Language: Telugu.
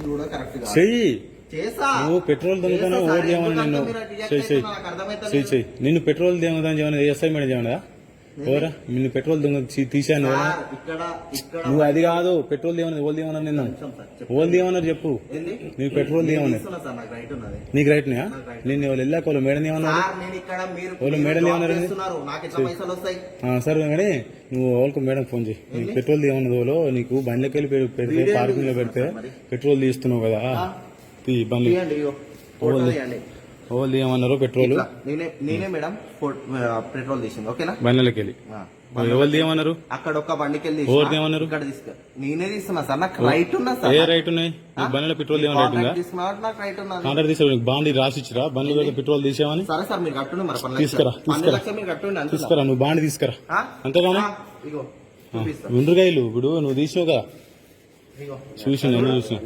కూడా కరెక్ట్ గా చెయ్యి. చేసా నువ్వు పెట్రోల్ దొంగతనం ఓవర్ చేయమని నిన్ను చెయ్యి. నిన్ను పెట్రోల్ దొంగతనం చేయమని ఎస్ఐ మేడం చేయమన్నా ఎవరా నిన్ను పెట్రోల్ దొంగ తీసాను నువ్వు అది కాదు పెట్రోల్ తీయమన్నది ఓల్ తీయమన్నారు నిన్ను ఓల్ తీయమన్నారు చెప్పు నీకు పెట్రోల్ తీయమన్నారు నీకు రైట్ నా నేను ఎవరు వెళ్ళాక వాళ్ళు మేడం ఏమన్నారు వాళ్ళు మేడం ఏమన్నారు సరే కానీ నువ్వు వాళ్ళకు మేడం ఫోన్ చేయి నీకు పెట్రోల్ తీయమన్నది వాళ్ళు నీకు బండ్లకి వెళ్ళి పెడితే పార్కింగ్ లో పెడితే పెట్రోల్ తీస్తున్నావు కదా బండ్లు ఓల్ తీయమన్నారు పెట్రోల్ నేనే మేడం పెట్రోల్ తీసింది ఓకేనా బండ్లకి వెళ్ళి ఎవరు తీయమన్నారు అక్కడ ఒక బండికి వెళ్ళి ఎవరు తీయమన్నారు ఇక్కడ నేనే తీస్తున్నా సార్ నాకు రైట్ ఉన్నా సార్ ఏ రైట్ ఉన్నాయి బండ్ల పెట్రోల్ తీయమని రైట్ ఉందా నాకు రైట్ ఉన్నా కాంట్రాక్ట్ తీసుకో బాండ్ రాసిచ్చిరా బండ్ల మీద పెట్రోల్ తీసామని సరే సార్ మీరు కట్టుండి మరి తీసుకురా తీసుకురా నువ్వు బాండ్ తీసుకురా అంతేగానే ఇగో ఉండ్రగాయలు ఇప్పుడు నువ్వు తీసావు కదా చూసిన